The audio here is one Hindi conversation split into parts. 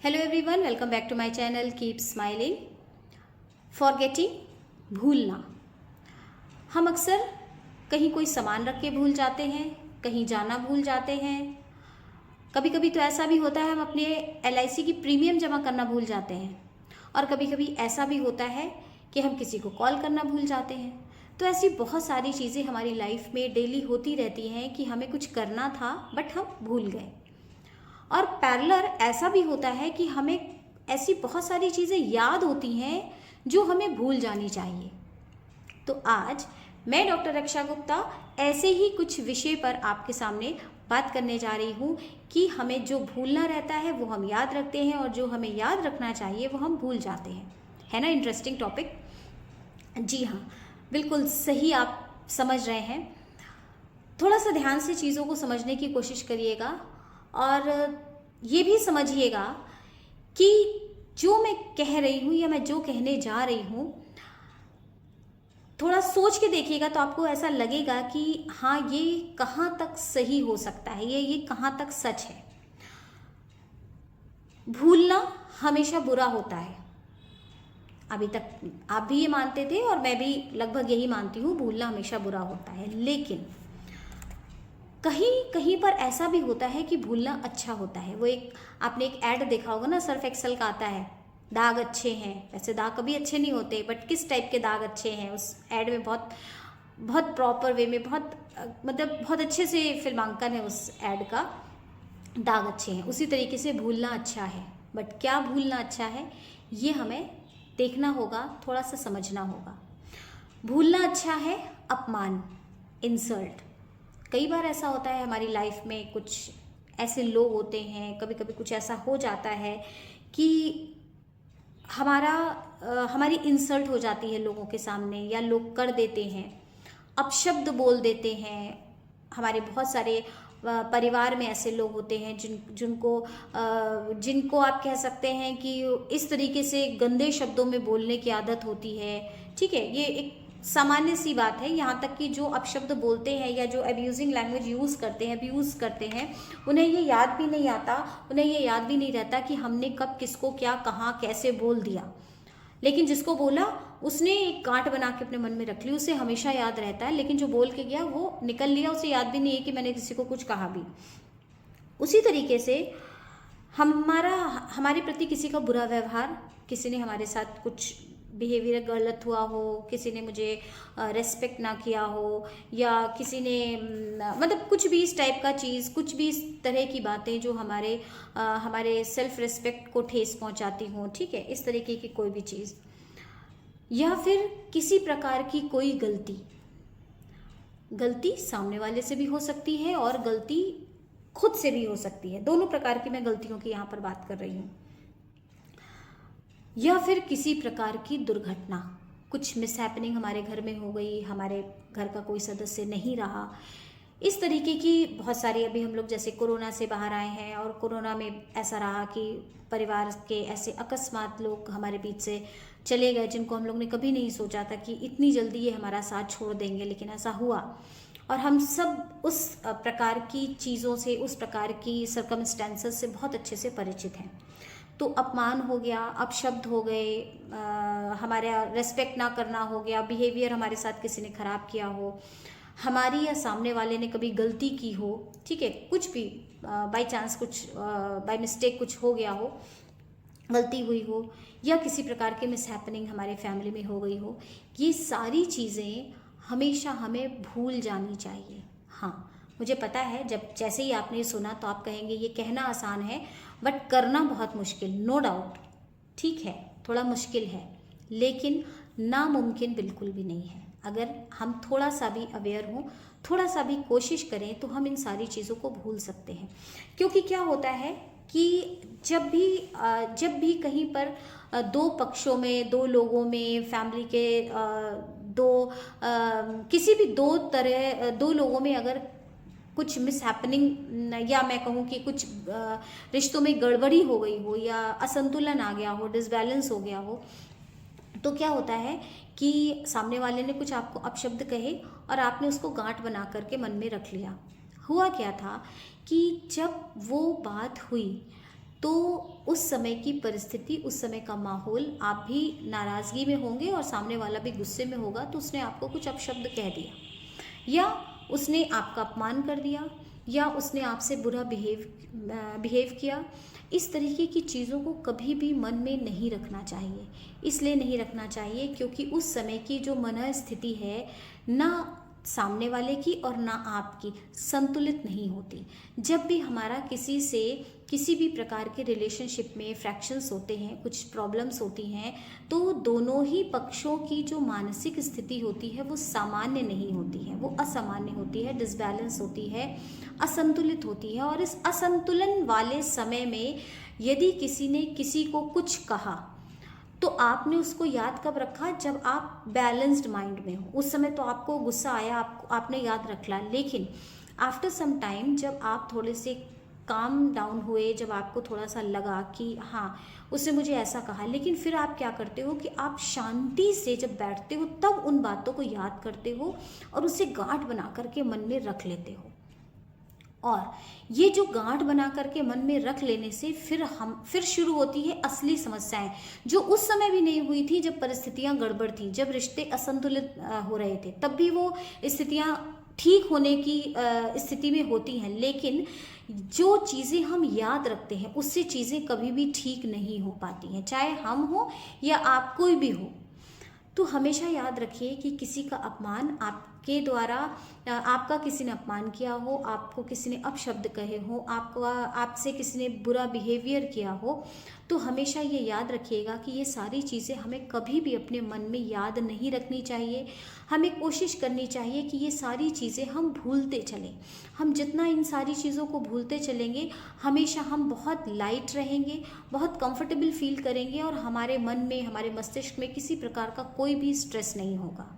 Hello everyone, welcome back to my channel keep smiling. Forgetting, भूलना। हम अक्सर कहीं कोई सामान रख के भूल जाते हैं, कहीं जाना भूल जाते हैं। कभी कभी तो ऐसा भी होता है हम अपने LIC की प्रीमियम जमा करना भूल जाते हैं, और कभी कभी ऐसा भी होता है कि हम किसी को कॉल करना भूल जाते हैं। तो ऐसी बहुत सारी चीज़ें हमारी लाइफ में डेली होती रहती हैं कि हमें कुछ करना था बट हम भूल गए। और पैरेलल ऐसा भी होता है कि हमें ऐसी बहुत सारी चीज़ें याद होती हैं जो हमें भूल जानी चाहिए। तो आज मैं डॉक्टर रक्षा गुप्ता ऐसे ही कुछ विषय पर आपके सामने बात करने जा रही हूँ कि हमें जो भूलना रहता है वो हम याद रखते हैं, और जो हमें याद रखना चाहिए वो हम भूल जाते हैं। है ना इंटरेस्टिंग टॉपिक? जी हाँ, बिल्कुल सही आप समझ रहे हैं। थोड़ा सा ध्यान से चीज़ों को समझने की कोशिश करिएगा, और ये भी समझिएगा कि जो मैं कह रही हूँ या मैं जो कहने जा रही हूँ, थोड़ा सोच के देखिएगा तो आपको ऐसा लगेगा कि हाँ, ये कहाँ तक सही हो सकता है, ये कहाँ तक सच है। भूलना हमेशा बुरा होता है। अभी तक आप भी ये मानते थे और मैं भी लगभग यही मानती हूँ, भूलना हमेशा बुरा होता है। लेकिन कहीं कहीं पर ऐसा भी होता है कि भूलना अच्छा होता है। वो आपने एक ऐड देखा होगा ना, सर्फ एक्सेल का आता है, दाग अच्छे हैं। वैसे दाग कभी अच्छे नहीं होते, बट किस टाइप के दाग अच्छे हैं उस ऐड में बहुत बहुत प्रॉपर वे में, बहुत अच्छे से फिल्मांकन है उस ऐड का। दाग अच्छे हैं, उसी तरीके से भूलना अच्छा है। बट क्या भूलना अच्छा है, ये हमें देखना होगा, थोड़ा सा समझना होगा। भूलना अच्छा है अपमान, इंसल्ट। कई बार ऐसा होता है हमारी लाइफ में, कुछ ऐसे लोग होते हैं, कभी कभी कुछ ऐसा हो जाता है कि हमारी इंसल्ट हो जाती है लोगों के सामने, या लोग कर देते हैं, अपशब्द बोल देते हैं। हमारे बहुत सारे परिवार में ऐसे लोग होते हैं जिनको आप कह सकते हैं कि इस तरीके से गंदे शब्दों में बोलने की आदत होती है। ठीक है, ये एक सामान्य सी बात है। यहाँ तक कि जो अपशब्द बोलते हैं या जो अब्यूजिंग लैंग्वेज अब्यूज़ करते हैं, उन्हें ये याद भी नहीं आता, उन्हें ये याद भी नहीं रहता कि हमने कब किसको क्या कहाँ कैसे बोल दिया। लेकिन जिसको बोला उसने एक गांठ बना के अपने मन में रख ली, उसे हमेशा याद रहता है। लेकिन जो बोल के गया वो निकल लिया, उसे याद भी नहीं है कि मैंने किसी को कुछ कहा भी। उसी तरीके से हमारे प्रति किसी का बुरा व्यवहार, किसी ने हमारे साथ कुछ बिहेवियर गलत हुआ हो, किसी ने मुझे रेस्पेक्ट ना किया हो, या किसी ने कुछ भी इस टाइप का चीज़, कुछ भी इस तरह की बातें जो हमारे सेल्फ रिस्पेक्ट को ठेस पहुंचाती हों। ठीक है, इस तरीके की कोई भी चीज़, या फिर किसी प्रकार की कोई गलती सामने वाले से भी हो सकती है और गलती खुद से भी हो सकती है। दोनों प्रकार की मैं गलतियों की यहाँ पर बात कर रही हूँ। या फिर किसी प्रकार की दुर्घटना, कुछ मिसहैपनिंग हमारे घर में हो गई, हमारे घर का कोई सदस्य नहीं रहा। इस तरीके की बहुत सारी, अभी हम लोग जैसे कोरोना से बाहर आए हैं, और कोरोना में ऐसा रहा कि परिवार के ऐसे अकस्मात लोग हमारे बीच से चले गए, जिनको हम लोग ने कभी नहीं सोचा था कि इतनी जल्दी ये हमारा साथ छोड़ देंगे, लेकिन ऐसा हुआ। और हम सब उस प्रकार की चीज़ों से, उस प्रकार की सर्कमस्टेंसेस से बहुत अच्छे से परिचित हैं। तो अपमान हो गया, अपशब्द हो गए, हमारा रेस्पेक्ट ना करना हो गया, बिहेवियर हमारे साथ किसी ने ख़राब किया हो, हमारी या सामने वाले ने कभी गलती की हो। ठीक है, कुछ भी बाय चांस, कुछ बाय मिस्टेक कुछ हो गया हो, गलती हुई हो, या किसी प्रकार के मिसहैपनिंग हमारे फैमिली में हो गई हो, ये सारी चीज़ें हमेशा हमें भूल जानी चाहिए। हाँ, मुझे पता है, जैसे ही आपने सुना तो आप कहेंगे ये कहना आसान है बट करना बहुत मुश्किल। नो डाउट, ठीक है, थोड़ा मुश्किल है, लेकिन नामुमकिन बिल्कुल भी नहीं है। अगर हम थोड़ा सा भी अवेयर हों, थोड़ा सा भी कोशिश करें, तो हम इन सारी चीज़ों को भूल सकते हैं। क्योंकि क्या होता है कि जब भी कहीं पर दो पक्षों में, दो लोगों में, फैमिली के किसी भी दो लोगों में अगर कुछ मिसहैपनिंग, या मैं कहूँ कि कुछ रिश्तों में गड़बड़ी हो गई हो, या असंतुलन आ गया हो, डिसबैलेंस हो गया हो, तो क्या होता है कि सामने वाले ने कुछ आपको अपशब्द कहे और आपने उसको गांठ बना करके मन में रख लिया। हुआ क्या था कि जब वो बात हुई तो उस समय की परिस्थिति, उस समय का माहौल, आप भी नाराज़गी में होंगे और सामने वाला भी गुस्से में होगा, तो उसने आपको कुछ अपशब्द कह दिया, या उसने आपका अपमान कर दिया, या उसने आपसे बुरा बिहेव किया। इस तरीके की चीज़ों को कभी भी मन में नहीं रखना चाहिए। इसलिए नहीं रखना चाहिए क्योंकि उस समय की जो मन स्थिति है, ना सामने वाले की और ना आपकी संतुलित नहीं होती। जब भी हमारा किसी से किसी भी प्रकार के रिलेशनशिप में फ्रैक्शंस होते हैं, कुछ प्रॉब्लम्स होती हैं, तो दोनों ही पक्षों की जो मानसिक स्थिति होती है वो सामान्य नहीं होती है, वो असामान्य होती है, डिसबैलेंस होती है, असंतुलित होती है। और इस असंतुलन वाले समय में यदि किसी ने किसी को कुछ कहा, तो आपने उसको याद कब रखा? जब आप बैलेंस्ड माइंड में हो। उस समय तो आपको गुस्सा आया, आपने याद रख लिया, लेकिन आफ्टर सम टाइम जब आप थोड़े से काम डाउन हुए, जब आपको थोड़ा सा लगा कि हाँ उसने मुझे ऐसा कहा, लेकिन फिर आप क्या करते हो कि आप शांति से जब बैठते हो तब उन बातों को याद करते हो और उसे गांठ बना करके मन में रख लेते हो। और ये जो गांठ बना करके मन में रख लेने से फिर शुरू होती है असली समस्याएं, जो उस समय भी नहीं हुई थी जब परिस्थितियां गड़बड़ थी, जब रिश्ते असंतुलित हो रहे थे, तब भी वो स्थितियां ठीक होने की स्थिति में होती हैं। लेकिन जो चीज़ें हम याद रखते हैं उससे चीज़ें कभी भी ठीक नहीं हो पाती हैं, चाहे हम हो या आप कोई भी हो। तो हमेशा याद रखिए कि किसी का अपमान आपके द्वारा, आपका किसी ने अपमान किया हो, आपको किसी ने अपशब्द कहे हो, आपसे किसी ने बुरा बिहेवियर किया हो, तो हमेशा ये याद रखिएगा कि ये सारी चीज़ें हमें कभी भी अपने मन में याद नहीं रखनी चाहिए। हमें कोशिश करनी चाहिए कि ये सारी चीज़ें हम भूलते चलें। हम जितना इन सारी चीज़ों को भूलते चलेंगे, हमेशा हम बहुत लाइट रहेंगे, बहुत कंफर्टेबल फील करेंगे और हमारे मन में, हमारे मस्तिष्क में किसी प्रकार का कोई भी स्ट्रेस नहीं होगा।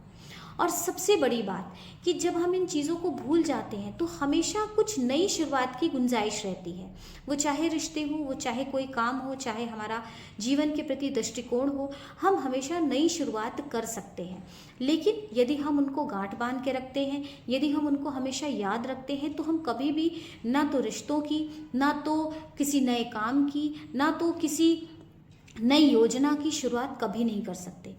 और सबसे बड़ी बात कि जब हम इन चीज़ों को भूल जाते हैं तो हमेशा कुछ नई शुरुआत की गुंजाइश रहती है। वो चाहे रिश्ते हो, वो चाहे कोई काम हो, चाहे हमारा जीवन के प्रति दृष्टिकोण हो, हम हमेशा नई शुरुआत कर सकते हैं। लेकिन यदि हम उनको गांठ बांध के रखते हैं, यदि हम उनको हमेशा याद रखते हैं, तो हम कभी भी ना तो रिश्तों की, ना तो किसी नए काम की, ना तो किसी नई योजना की शुरुआत कभी नहीं कर सकते।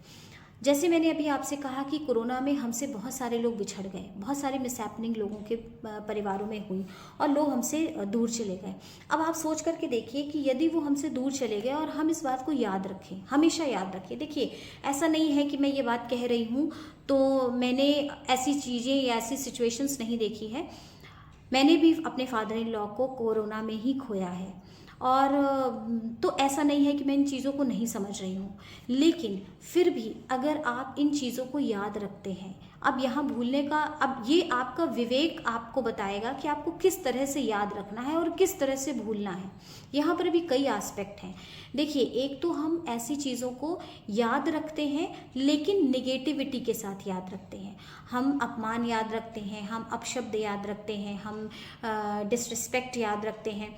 जैसे मैंने अभी आपसे कहा कि कोरोना में हमसे बहुत सारे लोग बिछड़ गए, बहुत सारे मिसहैपनिंग लोगों के परिवारों में हुई और लोग हमसे दूर चले गए। अब आप सोच करके देखिए कि यदि वो हमसे दूर चले गए और हम इस बात को याद रखें, हमेशा याद रखें। देखिए, ऐसा नहीं है कि मैं ये बात कह रही हूँ तो मैंने ऐसी चीज़ें या ऐसी सिचुएशंस नहीं देखी है। मैंने भी अपने फादर इन लॉ को कोरोना में ही खोया है, और तो ऐसा नहीं है कि मैं इन चीज़ों को नहीं समझ रही हूँ। लेकिन फिर भी अगर आप इन चीज़ों को याद रखते हैं, अब यहाँ भूलने का, अब ये आपका विवेक आपको बताएगा कि आपको किस तरह से याद रखना है और किस तरह से भूलना है। यहाँ पर भी कई एस्पेक्ट हैं। देखिए, एक तो हम ऐसी चीज़ों को याद रखते हैं लेकिन निगेटिविटी के साथ याद रखते हैं। हम अपमान याद रखते हैं, हम अपशब्द याद रखते हैं, हम डिसरिस्पेक्ट याद रखते हैं।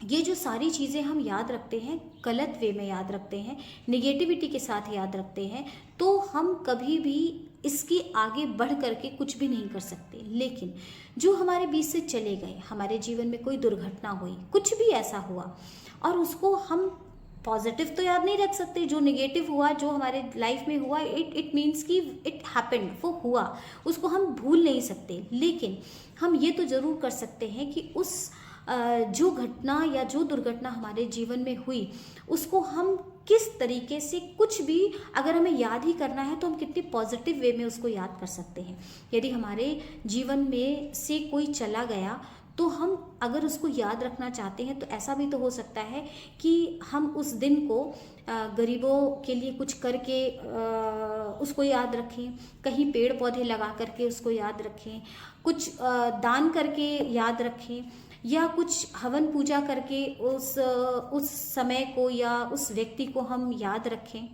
ये जो सारी चीज़ें हम याद रखते हैं, गलत वे में याद रखते हैं, निगेटिविटी के साथ याद रखते हैं, तो हम कभी भी इसके आगे बढ़ करके कुछ भी नहीं कर सकते। लेकिन जो हमारे बीच से चले गए, हमारे जीवन में कोई दुर्घटना हुई, कुछ भी ऐसा हुआ, और उसको हम पॉजिटिव तो याद नहीं रख सकते। जो नेगेटिव हुआ, जो हमारे लाइफ में हुआ, इट मीन्स कि इट हैपेंड, वो हुआ, उसको हम भूल नहीं सकते। लेकिन हम ये तो ज़रूर कर सकते हैं कि उस जो घटना या जो दुर्घटना हमारे जीवन में हुई, उसको हम किस तरीके से, कुछ भी अगर हमें याद ही करना है तो हम कितने पॉजिटिव वे में उसको याद कर सकते हैं। यदि हमारे जीवन में से कोई चला गया तो हम अगर उसको याद रखना चाहते हैं तो ऐसा भी तो हो सकता है कि हम उस दिन को गरीबों के लिए कुछ करके उसको याद रखें, कहीं पेड़ पौधे लगा करके उसको याद रखें, कुछ दान करके याद रखें, या कुछ हवन पूजा करके उस समय को या उस व्यक्ति को हम याद रखें।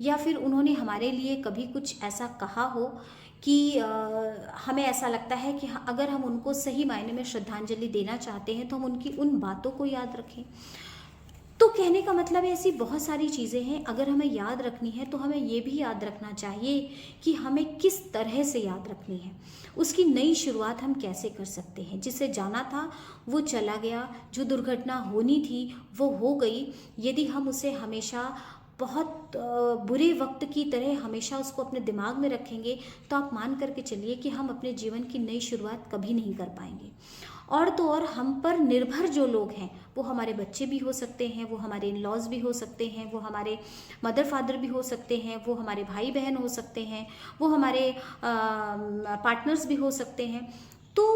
या फिर उन्होंने हमारे लिए कभी कुछ ऐसा कहा हो कि हमें ऐसा लगता है कि अगर हम उनको सही मायने में श्रद्धांजलि देना चाहते हैं तो हम उनकी उन बातों को याद रखें। तो कहने का मतलब है ऐसी बहुत सारी चीज़ें हैं, अगर हमें याद रखनी है तो हमें ये भी याद रखना चाहिए कि हमें किस तरह से याद रखनी है, उसकी नई शुरुआत हम कैसे कर सकते हैं। जिसे जाना था वो चला गया, जो दुर्घटना होनी थी वो हो गई। यदि हम उसे हमेशा बहुत बुरे वक्त की तरह हमेशा उसको अपने दिमाग में रखेंगे तो आप मान करके चलिए कि हम अपने जीवन की नई शुरुआत कभी नहीं कर पाएंगे। और तो और हम पर निर्भर जो लोग हैं, वो हमारे बच्चे भी हो सकते हैं, वो हमारे इन लॉज भी हो सकते हैं, वो हमारे मदर फादर भी हो सकते हैं, वो हमारे भाई बहन हो सकते हैं, वो हमारे पार्टनर्स भी हो सकते हैं। तो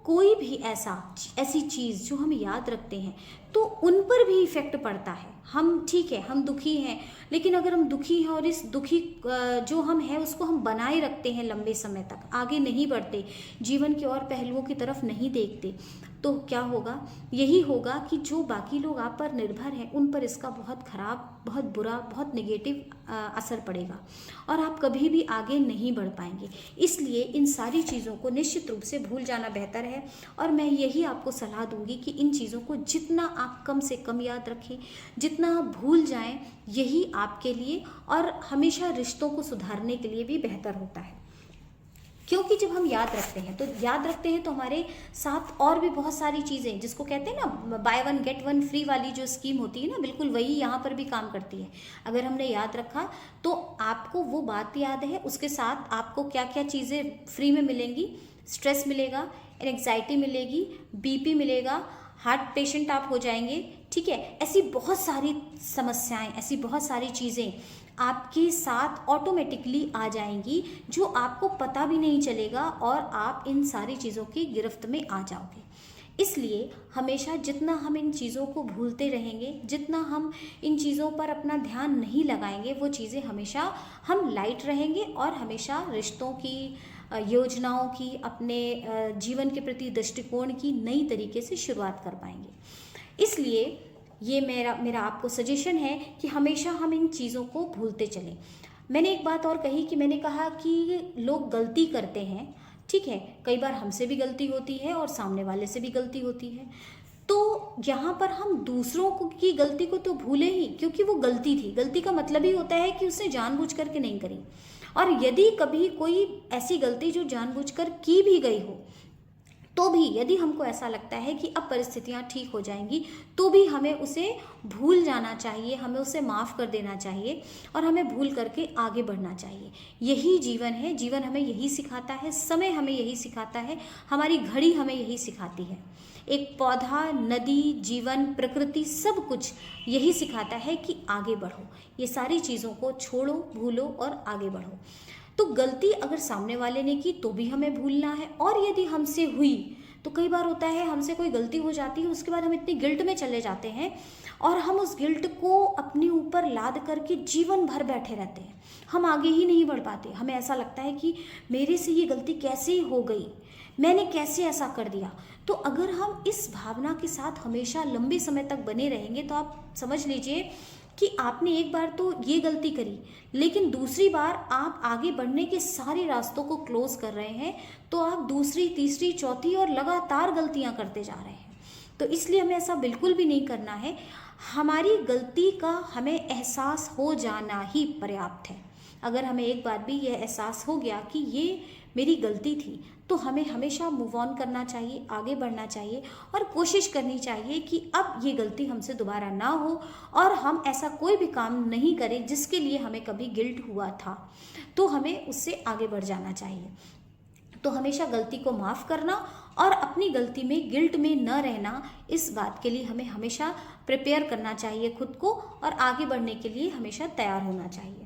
कोई भी ऐसी चीज़ जो हम याद रखते हैं तो उन पर भी इफ़ेक्ट पड़ता है। हम ठीक है, हम दुखी हैं, लेकिन अगर हम दुखी हैं और इस दुखी जो हम हैं उसको हम बनाए रखते हैं लंबे समय तक, आगे नहीं बढ़ते, जीवन के और पहलुओं की तरफ नहीं देखते, तो क्या होगा? यही होगा कि जो बाकी लोग आप पर निर्भर हैं उन पर इसका बहुत खराब, बहुत बुरा, बहुत नेगेटिव असर पड़ेगा और आप कभी भी आगे नहीं बढ़ पाएंगे। इसलिए इन सारी चीज़ों को निश्चित रूप से भूल जाना बेहतर है और मैं यही आपको सलाह दूंगी कि इन चीज़ों को जितना आप कम से कम याद रखें, जितना आप भूल जाएं, यही आपके लिए और हमेशा रिश्तों को सुधारने के लिए भी बेहतर होता है। क्योंकि जब हम याद रखते हैं तो हमारे साथ और भी बहुत सारी चीज़ें, जिसको कहते हैं ना by one get one free वाली जो स्कीम होती है ना, बिल्कुल वही यहाँ पर भी काम करती है। अगर हमने याद रखा तो आपको वो बात याद है, उसके साथ आपको क्या क्या चीज़ें फ्री में मिलेंगी। स्ट्रेस मिलेगा, एंग्जाइटी मिलेगी, बीपी मिलेगा, हार्ट पेशेंट आप हो जाएंगे, ठीक है। ऐसी बहुत सारी समस्याएं, ऐसी बहुत सारी चीज़ें आपके साथ ऑटोमेटिकली आ जाएंगी जो आपको पता भी नहीं चलेगा और आप इन सारी चीज़ों की गिरफ्त में आ जाओगे। इसलिए हमेशा जितना हम इन चीज़ों को भूलते रहेंगे, जितना हम इन चीज़ों पर अपना ध्यान नहीं लगाएंगे, वो चीज़ें हमेशा हम लाइट रहेंगे और हमेशा रिश्तों की, योजनाओं की, अपने जीवन के प्रति दृष्टिकोण की नई तरीके से शुरुआत कर पाएंगे। इसलिए ये मेरा आपको सजेशन है कि हमेशा हम इन चीज़ों को भूलते चलें। मैंने एक बात और कही कि मैंने कहा कि लोग गलती करते हैं, ठीक है, कई बार हमसे भी गलती होती है और सामने वाले से भी गलती होती है। तो यहाँ पर हम दूसरों की गलती को तो भूलें ही, क्योंकि वो गलती थी। गलती का मतलब ही होता है कि उसने जानबूझ करके नहीं करी। और यदि कभी कोई ऐसी गलती जो जानबूझकर की भी गई हो, तो भी यदि हमको ऐसा लगता है कि अब परिस्थितियां ठीक हो जाएंगी, तो भी हमें उसे भूल जाना चाहिए, हमें उसे माफ़ कर देना चाहिए और हमें भूल करके आगे बढ़ना चाहिए। यही जीवन है, जीवन हमें यही सिखाता है, समय हमें यही सिखाता है, हमारी घड़ी हमें यही सिखाती है। एक पौधा, नदी, जीवन, प्रकृति, सब कुछ यही सिखाता है कि आगे बढ़ो, ये सारी चीज़ों को छोड़ो, भूलो और आगे बढ़ो। तो गलती अगर सामने वाले ने की तो भी हमें भूलना है, और यदि हमसे हुई तो कई बार होता है हमसे कोई गलती हो जाती है, उसके बाद हम इतनी गिल्ट में चले जाते हैं और हम उस गिल्ट को अपने ऊपर लाद करके जीवन भर बैठे रहते हैं, हम आगे ही नहीं बढ़ पाते। हमें ऐसा लगता है कि मेरे से ये गलती कैसे हो गई, मैंने कैसे ऐसा कर दिया। तो अगर हम इस भावना के साथ हमेशा लंबे समय तक बने रहेंगे तो आप समझ लीजिए कि आपने एक बार तो ये गलती करी, लेकिन दूसरी बार आप आगे बढ़ने के सारे रास्तों को क्लोज कर रहे हैं, तो आप दूसरी, तीसरी, चौथी और लगातार गलतियां करते जा रहे हैं। तो इसलिए हमें ऐसा बिल्कुल भी नहीं करना है। हमारी गलती का हमें एहसास हो जाना ही पर्याप्त है। अगर हमें एक बार भी यह एहसास हो गया कि ये मेरी गलती थी, तो हमें हमेशा मूव ऑन करना चाहिए, आगे बढ़ना चाहिए और कोशिश करनी चाहिए कि अब ये गलती हमसे दोबारा ना हो और हम ऐसा कोई भी काम नहीं करें जिसके लिए हमें कभी गिल्ट हुआ था, तो हमें उससे आगे बढ़ जाना चाहिए। तो हमेशा गलती को माफ़ करना और अपनी गलती में गिल्ट में न रहना, इस बात के लिए हमें हमेशा प्रिपेयर करना चाहिए खुद को और आगे बढ़ने के लिए हमेशा तैयार होना चाहिए।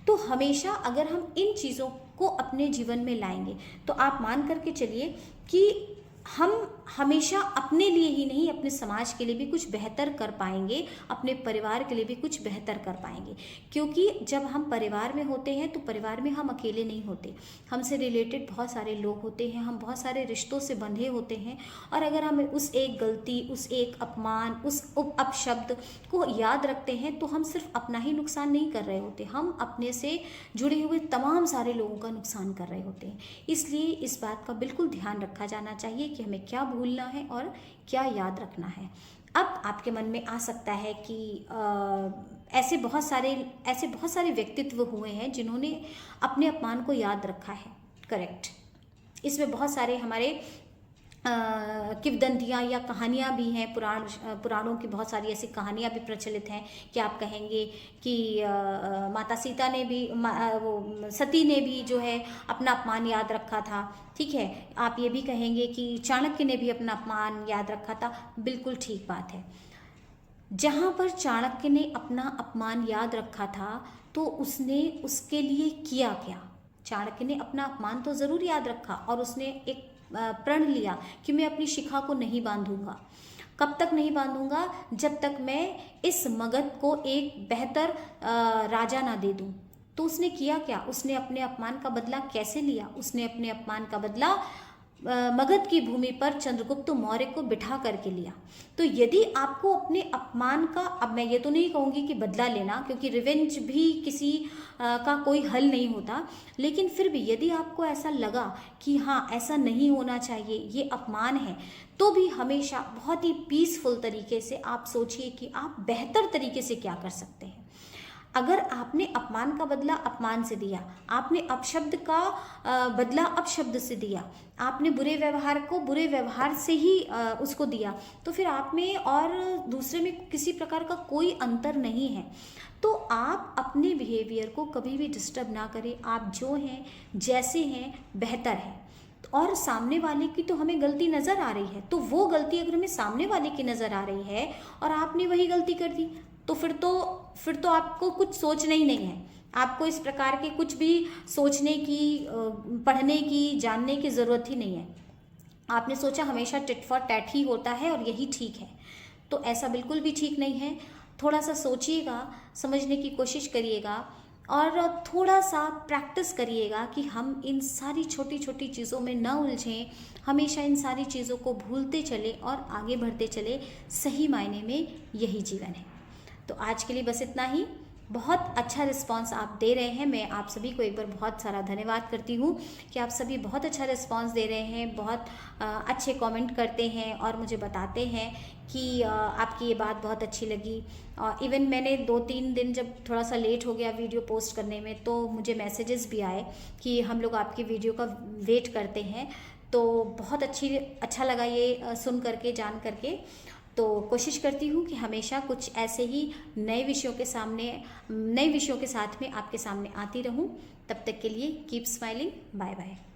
तो हमेशा अगर हम इन चीज़ों को अपने जीवन में लाएंगे तो आप मान करके चलिए कि हम हमेशा अपने लिए ही नहीं, अपने समाज के लिए भी कुछ बेहतर कर पाएंगे, अपने परिवार के लिए भी कुछ बेहतर कर पाएंगे। क्योंकि जब हम परिवार में होते हैं तो परिवार में हम अकेले नहीं होते, हमसे रिलेटेड बहुत सारे लोग होते हैं, हम बहुत सारे रिश्तों से बंधे होते हैं। और अगर हम उस एक गलती, उस एक अपमान, उस अपशब्द को याद रखते हैं तो हम सिर्फ अपना ही नुकसान नहीं कर रहे होते, हम अपने से जुड़े हुए तमाम सारे लोगों का नुकसान कर रहे होते हैं। इसलिए इस बात का बिल्कुल ध्यान रखा जाना चाहिए कि हमें क्या भूलना है और क्या याद रखना है। अब आपके मन में आ सकता है कि ऐसे बहुत सारे व्यक्तित्व हुए हैं जिन्होंने अपने अपमान को याद रखा है। करेक्ट। इसमें बहुत सारे हमारे किंवदंतियाँ या कहानियाँ भी हैं, पुराणों की बहुत सारी ऐसी कहानियाँ भी प्रचलित हैं कि आप कहेंगे कि माता सीता ने भी वो सती ने भी जो है अपना अपमान याद रखा था। ठीक है, आप ये भी कहेंगे कि चाणक्य ने भी अपना अपमान याद रखा था। बिल्कुल ठीक बात है। जहाँ पर चाणक्य ने अपना अपमान याद रखा था तो उसने उसके लिए किया क्या? चाणक्य ने अपना अपमान तो ज़रूर याद रखा और उसने एक प्रण लिया कि मैं अपनी शिखा को नहीं बांधूंगा। कब तक नहीं बांधूंगा? जब तक मैं इस मगध को एक बेहतर राजा ना दे दूं। तो उसने किया क्या? उसने अपने अपमान का बदला कैसे लिया? उसने अपने अपमान का बदला मगध की भूमि पर चंद्रगुप्त मौर्य को बिठा करके लिया। तो यदि आपको अपने अपमान का, अब मैं ये तो नहीं कहूँगी कि बदला लेना, क्योंकि रिवेंज भी किसी का कोई हल नहीं होता, लेकिन फिर भी यदि आपको ऐसा लगा कि हाँ ऐसा नहीं होना चाहिए, ये अपमान है, तो भी हमेशा बहुत ही पीसफुल तरीके से आप सोचिए कि आप बेहतर तरीके से क्या कर सकते हैं। अगर आपने अपमान का बदला अपमान से दिया, आपने अपशब्द का बदला अपशब्द से दिया, आपने बुरे व्यवहार को बुरे व्यवहार से ही उसको दिया, तो फिर आप में और दूसरे में किसी प्रकार का कोई अंतर नहीं है। तो आप अपने बिहेवियर को कभी भी डिस्टर्ब ना करें। आप जो हैं जैसे हैं बेहतर है। और सामने वाले की तो हमें गलती नज़र आ रही है, तो वो गलती अगर हमें सामने वाले की नज़र आ रही है और आपने वही गलती कर दी, तो फिर तो आपको कुछ सोचना ही नहीं है। आपको इस प्रकार के कुछ भी सोचने की, पढ़ने की, जानने की ज़रूरत ही नहीं है। आपने सोचा हमेशा टिट फॉर टैट ही होता है और यही ठीक है, तो ऐसा बिल्कुल भी ठीक नहीं है। थोड़ा सा सोचिएगा, समझने की कोशिश करिएगा और थोड़ा सा प्रैक्टिस करिएगा कि हम इन सारी छोटी छोटी चीज़ों में न उलझें, हमेशा इन सारी चीज़ों को भूलते चले और आगे बढ़ते चले। सही मायने में यही जीवन है। तो आज के लिए बस इतना ही। बहुत अच्छा रिस्पांस आप दे रहे हैं। मैं आप सभी को एक बार बहुत सारा धन्यवाद करती हूँ कि आप सभी बहुत अच्छा रिस्पांस दे रहे हैं, बहुत अच्छे कमेंट करते हैं और मुझे बताते हैं कि आपकी ये बात बहुत अच्छी लगी। और इवन मैंने 2-3 दिन जब थोड़ा सा लेट हो गया वीडियो पोस्ट करने में, तो मुझे मैसेजेस भी आए कि हम लोग आपकी वीडियो का वेट करते हैं। तो बहुत अच्छा लगा ये सुन करके, जान करके। तो कोशिश करती हूँ कि हमेशा कुछ ऐसे ही नए विषयों के साथ में आपके सामने आती रहूँ। तब तक के लिए कीप स्माइलिंग। Bye bye.